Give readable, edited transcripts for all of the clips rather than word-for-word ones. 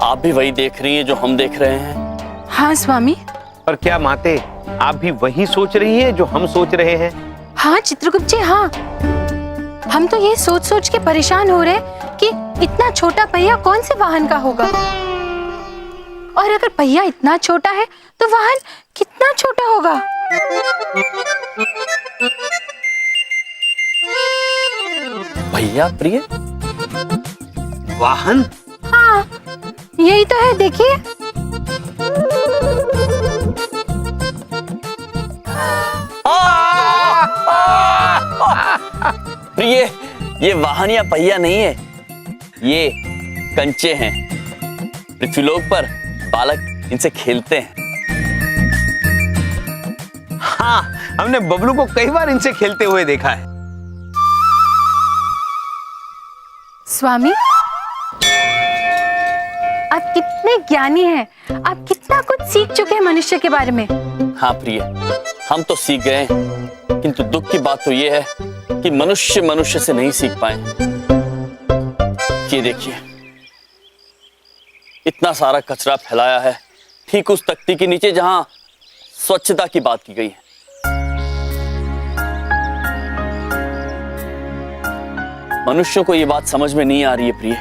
आप भी वही देख रही हैं जो हम देख रहे हैं? हाँ स्वामी। और क्या माते, आप भी वही सोच रही हैं जो हम सोच रहे हैं? हाँ चित्रगुप्त जी, हाँ। हम तो ये सोच सोच के परेशान हो रहे कि इतना छोटा पहिया कौन से वाहन का होगा, और अगर पहिया इतना छोटा है तो वाहन कितना छोटा होगा। भैया प्रिय, वाहन? हाँ यही तो है, देखिए। प्रिय, ये वाहन या पहिया नहीं है, ये कंचे हैं। पृथ्वीलोक पर बालक इनसे खेलते हैं। हाँ, हमने बबलू को कई बार इनसे खेलते हुए देखा है। स्वामी, आप कितने ज्ञानी हैं, आप कितना कुछ सीख चुके हैं मनुष्य के बारे में। हाँ प्रिय, हम तो सीख गए हैं, किंतु दुख की बात तो ये है कि मनुष्य मनुष्य से नहीं सीख पाए। ये देखिए, इतना सारा कचरा फैलाया है ठीक उस तख्ती के नीचे जहां स्वच्छता की बात की गई है। मनुष्यों को यह बात समझ में नहीं आ रही है प्रिय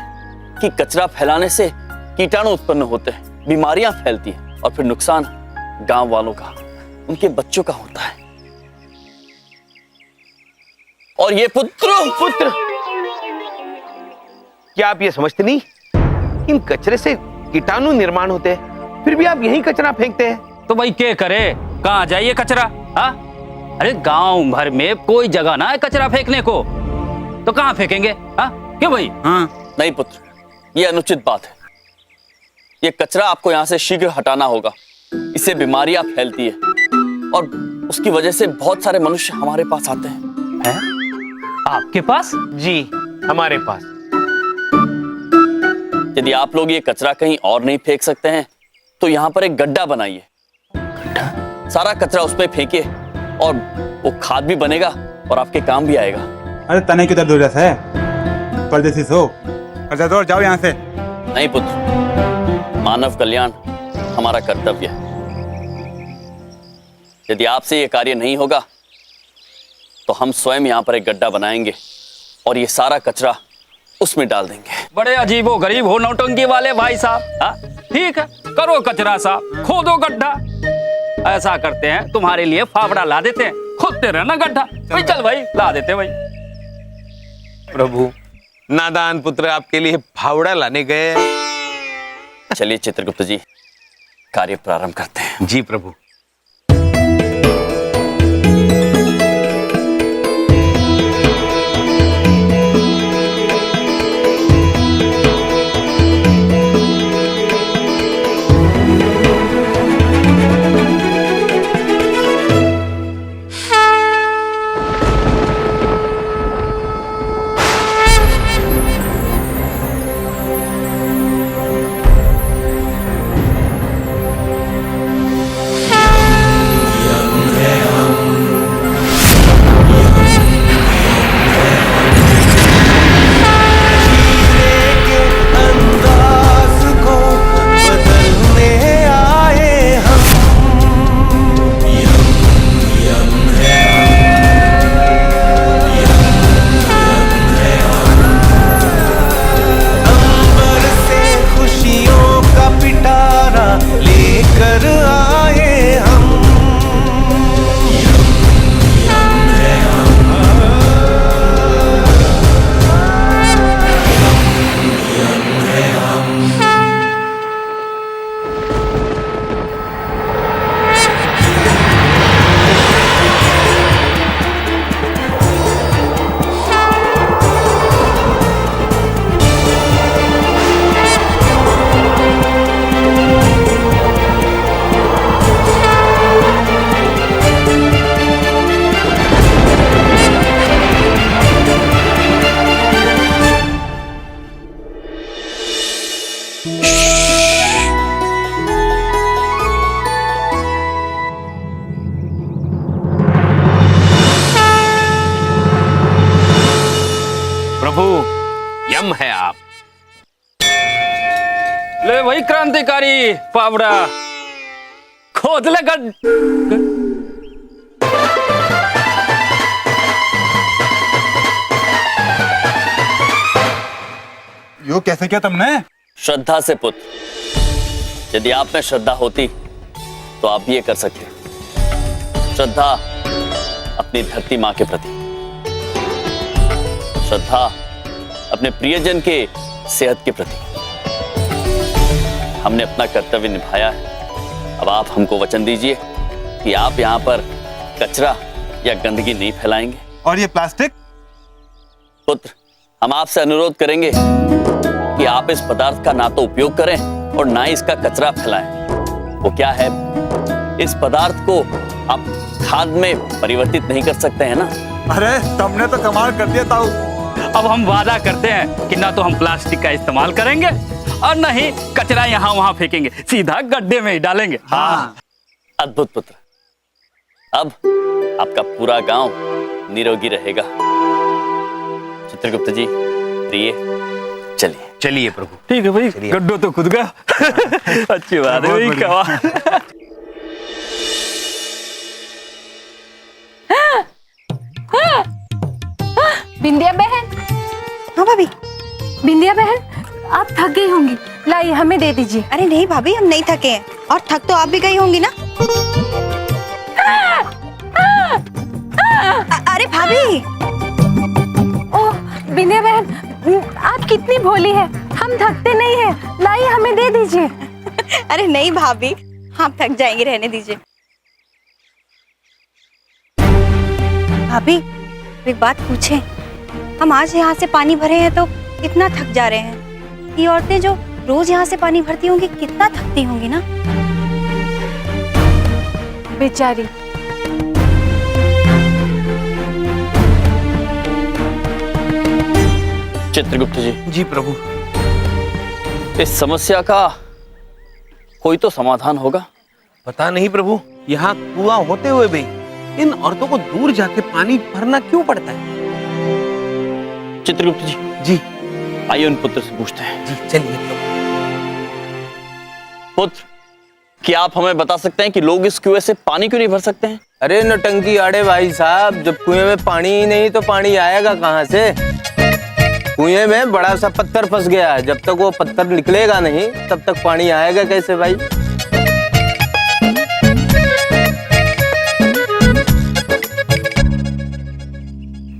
कि कचरा फैलाने से कीटाणु उत्पन्न होते हैं, बीमारियां फैलती हैं और फिर नुकसान गांव वालों का, उनके बच्चों का होता है। और ये पुत्र, क्या आप ये समझते नहीं, इन कचरे से कीटाणु निर्माण होते हैं, फिर भी आप यही कचरा फेंकते हैं। तो भाई क्या करे, कहाँ जाइए कचरा? हाँ, अरे गांव भर में कोई जगह ना है कचरा फेंकने को, तो कहाँ फेंकेंगे? हाँ क्यों भाई? हाँ नहीं पुत्र, ये अनुचित बात है। ये कचरा आपको यहाँ से शीघ्र हटाना होगा, इससे बीमारियां फैलती है और उसकी वजह से बहुत सारे मनुष्य हमारे पास आते हैं। आपके पास? जी, हमारे पास। यदि आप लोग ये कचरा कहीं और नहीं फेंक सकते हैं तो यहाँ पर एक गड्ढा बनाइए, सारा कचरा उस पर फेंकिए और वो खाद भी बनेगा और आपके काम भी आएगा। अरे तने किधर दूर है, परदेसी सो अच्छा तो जाओ यहाँ से। नहीं पुत्र, मानव कल्याण हमारा कर्तव्य है। यदि आपसे ये कार्य नहीं होगा तो हम स्वयं यहाँ पर एक गड्ढा बनाएंगे और ये सारा कचरा उसमें डाल देंगे। बड़े अजीबो गरीब हो नौटंकी वाले भाई साहब। ठीक है, करो कचरा साफ, खोदो गड्ढा। ऐसा करते हैं, तुम्हारे लिए फावड़ा ला देते हैं, खोदते रहना गड्ढा। भाई चल भाई, ला देते भाई। प्रभु, नादान पुत्र आपके लिए फावड़ा लाने गए। चलिए चित्रगुप्त जी, कार्य प्रारंभ करते हैं। जी प्रभु। भाई क्रांतिकारी फावड़ा, खोद ले गड। यो कैसे किया तुमने? श्रद्धा से पुत्र। यदि आप में श्रद्धा होती तो आप ये कर सकते। श्रद्धा अपनी धरती माँ के प्रति, श्रद्धा अपने प्रियजन के सेहत के प्रति। हमने अपना कर्तव्य निभाया है। अब आप हमको वचन दीजिए कि आप यहाँ पर कचरा या गंदगी नहीं फैलाएंगे। और ये प्लास्टिक? पुत्र, हम आपसे अनुरोध करेंगे कि आप इस पदार्थ का ना तो उपयोग करें और ना ही इसका कचरा फैलाएं। वो क्या है, इस पदार्थ को आप खाद में परिवर्तित नहीं कर सकते हैं ना। अरे तुमने तो कमाल कर दिया ताऊ। अब हम वादा करते हैं कि ना तो हम प्लास्टिक का इस्तेमाल करेंगे और न ही कचरा यहाँ वहां फेंकेंगे, सीधा गड्ढे में ही डालेंगे। हाँ। अद्भुत पुत्र। अब आपका पूरा गांव निरोगी रहेगा। चित्रगुप्त जी, प्रिय, चलिए। चलिए प्रभु। ठीक है भाई, गड्ढो तो खुद गया। अच्छी बात है भाई, कमाल। बिंदिया बहन। हाँ भाभी। बिंदिया बहन, आप थक गई होंगी, लाइए हमें दे दीजिए। अरे नहीं भाभी, हम नहीं थके हैं। और थक तो आप भी गई होंगी ना। अरे भाभी। ओह बिंदिया बहन, आप कितनी भोली है, हम थकते नहीं हैं, लाइए हमें दे दीजिए। अरे नहीं भाभी, हम थक जाएंगे, रहने दीजिए। भाभी एक बात पूछें, हम आज यहाँ से पानी भरे हैं तो कितना थक जा रहे हैं। ये औरतें जो रोज यहाँ से पानी भरती होंगी कितना थकती होंगी ना। बेचारी। चित्रगुप्त जी, जी प्रभु। इस समस्या का कोई तो समाधान होगा। पता नहीं प्रभु, यहाँ कुआं होते हुए भी इन औरतों को दूर जाके पानी भरना क्यों पड़ता है? चित्रगुप्त जी, जी आइए उन पुत्र से पूछते हैं। जी चलिए प्रभु। पुत्र, क्या आप हमें बता सकते हैं कि लोग इस कुएं से पानी क्यों नहीं भर सकते हैं? अरे नौटंकी आड़े भाई साहब, जब कुएं में पानी ही नहीं तो पानी आएगा कहाँ से? कुएं में बड़ा सा पत्थर फंस गया है, जब तक वो पत्थर निकलेगा नहीं तब तक पानी आएगा कैसे भाई?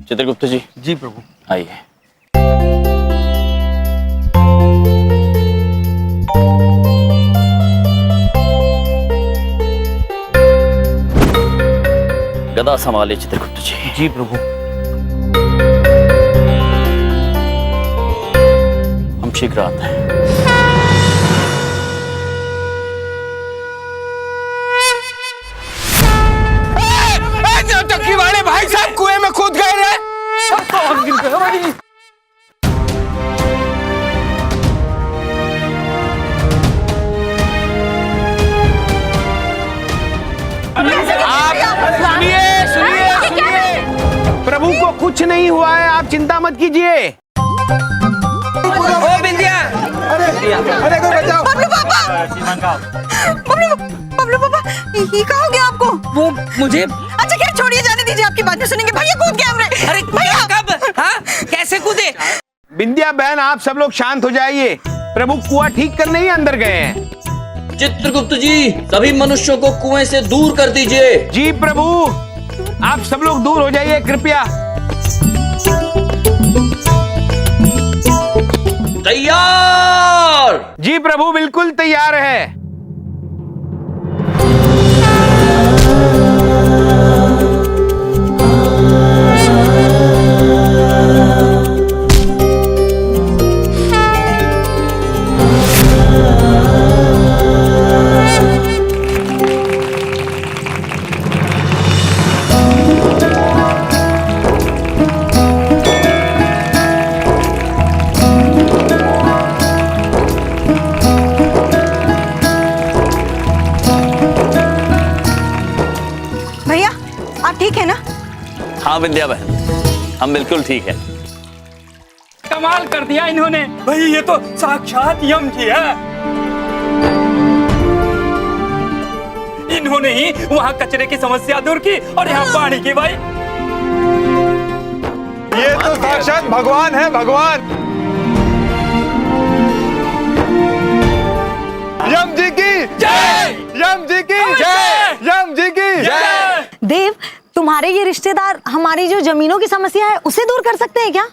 चित्रगुप्त जी। जी प्रभु। आइए। गदा संभालिए चित्रगुप्त जी। जी प्रभु। हम शीघ्र आते हैं। नौटंकी वाले भाई साहब कुएं में कूद गए रे। सुनिए, प्रभु को कुछ नहीं हुआ है, आप चिंता मत कीजिए। ओ बिंदिया, अरे कोई बचाओ। बबलू पापा, ये कहा हो गया आपको? वो मुझे। अच्छा क्या, छोड़िए, जाने दीजिए, आपकी बात नहीं सुनेंगे। भैया कूद गए हमरे। अरे भैया कब? हाँ कैसे कूदे? बिंदिया बहन, आप सब लोग शांत हो जाइए। प्रभु कुआं ठीक करने ही अंदर गए हैं। चित्रगुप्त जी, सभी मनुष्यों को कुएं से दूर कर दीजिए। जी प्रभु, आप सब लोग दूर हो जाइए कृपया। तैयार। जी प्रभु, बिल्कुल तैयार है। ठीक है ना? हाँ विद्या बहन, हम बिल्कुल ठीक है। कमाल कर दिया इन्होंने भाई, ये तो साक्षात यम जी है। उन्होंने ही वहाँ कचरे की समस्या दूर की और यहाँ पानी की भाई। ये तो साक्षात भगवान है, भगवान। यम जी की जय, यम जी की जय, यम जी की जय। देव, तुम्हारे ये रिश्तेदार हमारी जो जमीनों की समस्या है उसे दूर कर सकते हैं क्या?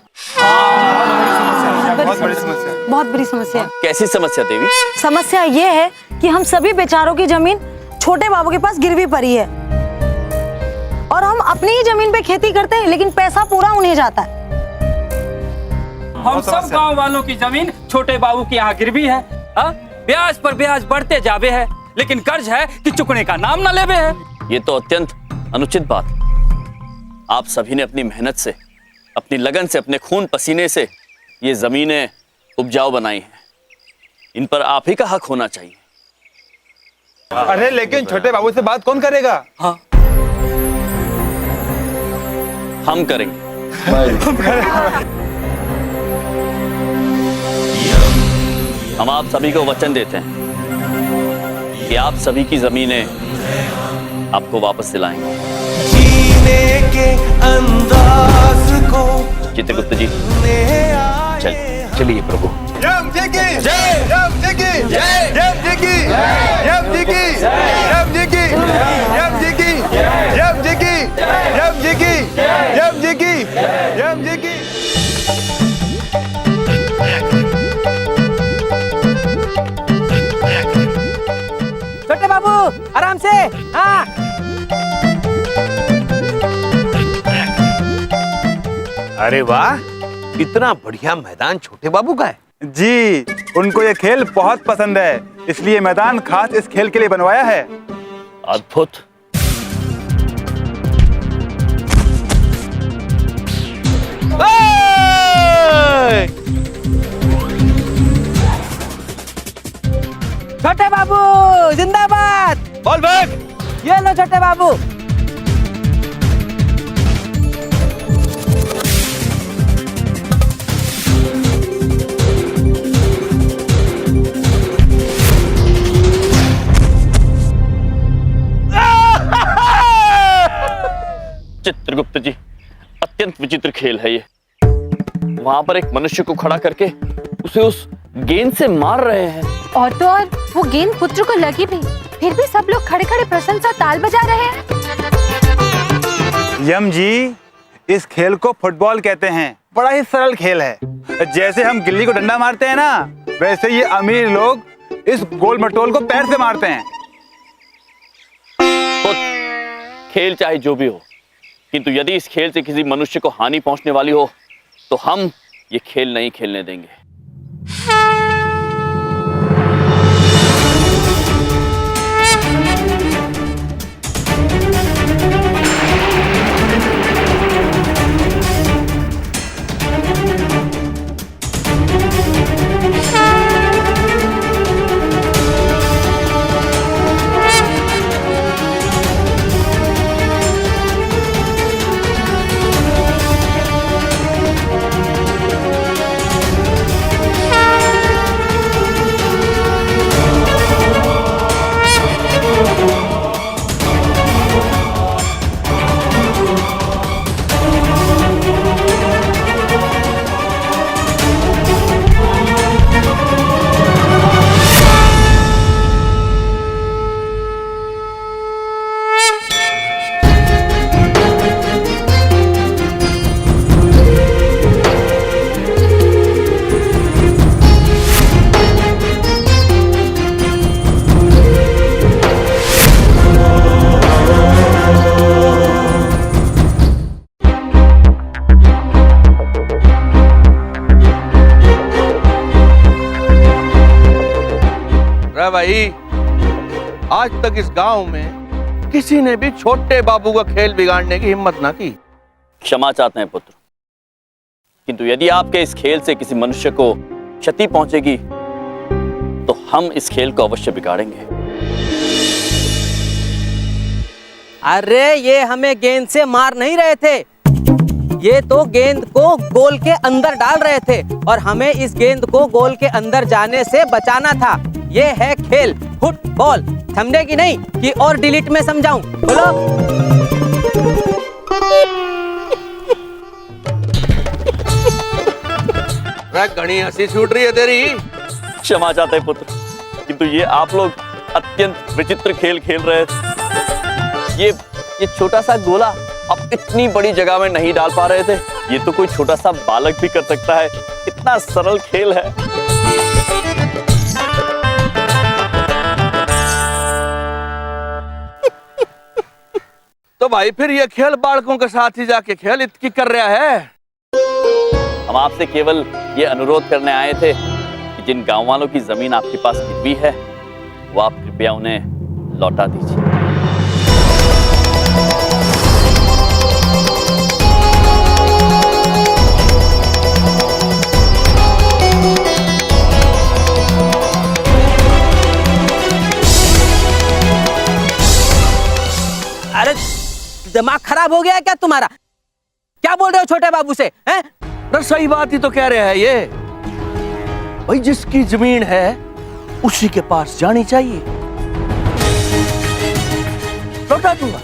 बहुत बड़ी समस्या। बहुत बड़ी समस्या है। कैसी समस्या देवी? समस्या ये है कि हम सभी बेचारों की जमीन छोटे बाबू के पास गिरवी पड़ी है और हम अपनी ही जमीन पे खेती करते हैं, लेकिन पैसा पूरा उन्हें जाता है। हम सब गांव वालों की जमीन छोटे बाबू की यहाँ गिरवी है। ब्याज पर ब्याज बढ़ते जावे है, लेकिन कर्ज है कि चुकने का नाम न लेवे है। ये तो अत्यंत अनुचित बात। आप सभी ने अपनी मेहनत से, अपनी लगन से, अपने खून पसीने से ये जमीनें उपजाऊ बनाई हैं। इन पर आप ही का हक होना चाहिए। अरे लेकिन छोटे बाबू से बात कौन करेगा? हाँ, हम करेंगे। हम आप सभी को वचन देते हैं कि आप सभी की जमीनें आपको वापस दिलाएंगे। जीने के अंदाज को चित्रगुप्त जी, चलिए प्रभु। यम जी की जय, यम जी की जय, यम जी की, यम जी की, यम जी की, यम जी की, यम जी की, यम जी की, यम जी की, यम जी की। छोटे बाबू आराम से। हाँ, अरे वाह, इतना बढ़िया मैदान छोटे बाबू का है। जी, उनको ये खेल बहुत पसंद है, इसलिए मैदान खास इस खेल के लिए बनवाया है। अद्भुत। छोटे बाबू जिंदाबाद। Ball back. ये लो छोटे बाबू। चित्रगुप्त जी, अत्यंत विचित्र खेल है ये। वहां पर एक मनुष्य को खड़ा करके उसे उस गेंद से मार रहे हैं। और तो और वो गेंद पुत्र को लगी भी, फिर भी सब लोग खड़े खड़े प्रशंसा ताल बजा रहे हैं। यम जी, इस खेल को फुटबॉल कहते हैं। बड़ा ही सरल खेल है। जैसे हम गिल्ली को डंडा मारते हैं ना, वैसे ये अमीर लोग इस गोल मटोल को पैर से मारते हैं। खेल चाहे जो भी हो, किंतु यदि इस खेल से किसी मनुष्य को हानि पहुंचने वाली हो तो हम ये खेल नहीं खेलने देंगे। भाई, आज तक इस गांव में किसी ने भी छोटे बाबू का खेल बिगाड़ने की हिम्मत ना की। क्षमा चाहते हैं पुत्र, किंतु यदि आपके इस खेल से किसी मनुष्य को क्षति पहुंचेगी तो हम इस खेल को अवश्य बिगाड़ेंगे। अरे ये हमें गेंद से मार नहीं रहे थे, ये तो गेंद को गोल के अंदर डाल रहे थे और हमें इस गेंद को गोल के अंदर जाने से बचाना था। ये है खेल फुटबॉल, समझे कि नहीं कि और डिलीट में समझाऊं? बोलो। घनी हंसी छूट रही है तेरी। क्षमा चाहते हैं पुत्र, किंतु ये आप लोग अत्यंत विचित्र खेल खेल रहे थे। ये छोटा सा गोला आप इतनी बड़ी जगह में नहीं डाल पा रहे थे। ये तो कोई छोटा सा बालक भी कर सकता है, इतना सरल खेल है। तो भाई फिर ये खेल बालकों के साथ ही जाके खेल इतनी कर रहा है। हम आपसे केवल ये अनुरोध करने आए थे कि जिन गांव वालों की जमीन आपके पास गिरवी है वो आप कृपया उन्हें लौटा दीजिए। अरे दिमाग खराब हो गया है क्या तुम्हारा? क्या बोल रहे हो छोटे बाबू से? हैं? तो सही बात ही तो कह रहे हैं ये। भाई जिसकी जमीन है उसी के पास जानी चाहिए। लौटा दूंगा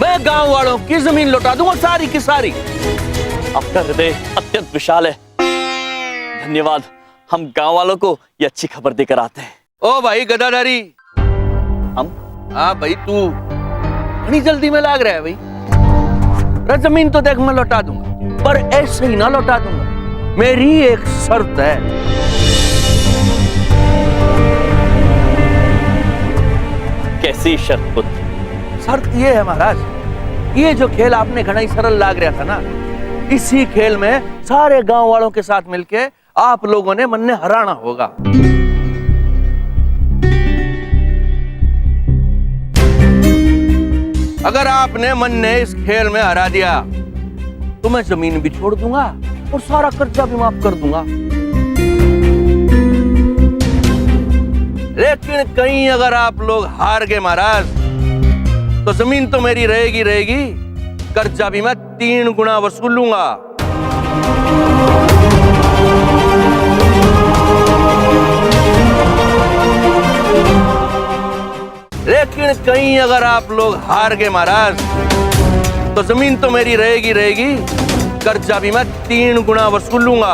मैं, गांव वालों की जमीन लौटा दूंगा सारी की सारी। आपका हृदय अत्यंत विशाल है, धन्यवाद। हम गांव वालों को ये अच्छी खबर देकर आते हैं। ओ भाई गदाधारी, हम हाँ भाई तू इतनी जल्दी में लाग रहा है भाई। जमीन तो देख मैं लौटा दूंगा, पर ऐसे ही ना लौटा दूंगा। मेरी एक शर्त है। कैसी शर्त पुत्र? शर्त ये है महाराज, ये जो खेल आपने घना ही सरल लाग रहा था ना, इसी खेल में सारे गांव वालों के साथ मिलके आप लोगों ने मन ने हराना होगा। अगर आपने मन ने इस खेल में हरा दिया तो मैं जमीन भी छोड़ दूंगा और सारा कर्जा भी माफ कर दूंगा। लेकिन कहीं अगर आप लोग हार गए महाराज, तो जमीन तो मेरी रहेगी रहेगी, कर्जा भी मैं 3 गुना वसूलूंगा। लेकिन कहीं अगर आप लोग हार गए महाराज, तो जमीन तो मेरी रहेगी रहेगी, कर्जा भी मैं 3 गुना वसूलूंगा।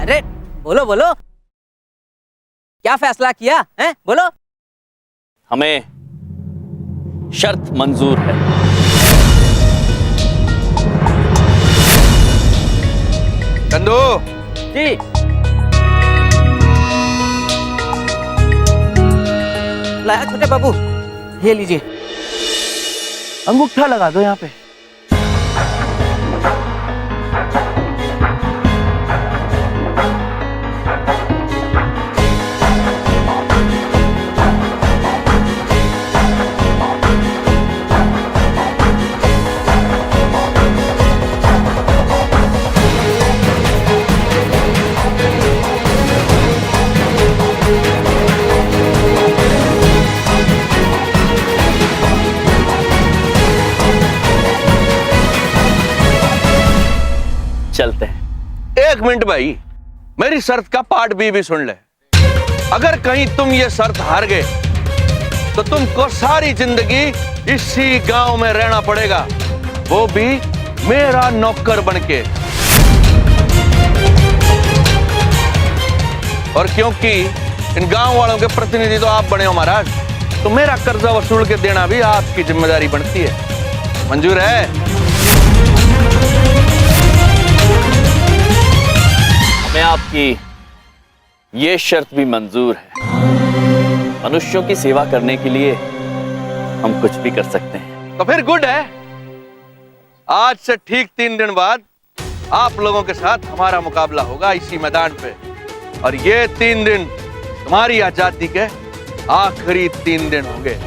अरे बोलो बोलो, क्या फैसला किया है? बोलो। हमें शर्त मंजूर है। कंदू जी लाया छोटे बाबू, ये लीजिए। अंगूठा लगा दो यहाँ पे। चलते हैं। 1 मिनट भाई, मेरी शर्त का पार्ट भी सुन ले। अगर कहीं तुम ये शर्त हार गए तो तुमको सारी जिंदगी इसी गांव में रहना पड़ेगा, वो भी मेरा नौकर बनके। और क्योंकि इन गांव वालों के प्रतिनिधि तो आप बने हो महाराज, तो मेरा कर्जा वसूल के देना भी आपकी जिम्मेदारी बनती है। मंजूर है? हमें आपकी ये शर्त भी मंजूर है। मनुष्यों की सेवा करने के लिए हम कुछ भी कर सकते हैं। तो फिर गुड है। आज से ठीक 3 दिन बाद आप लोगों के साथ हमारा मुकाबला होगा इसी मैदान पे, और ये 3 दिन तुम्हारी आजादी के आखिरी 3 दिन होंगे।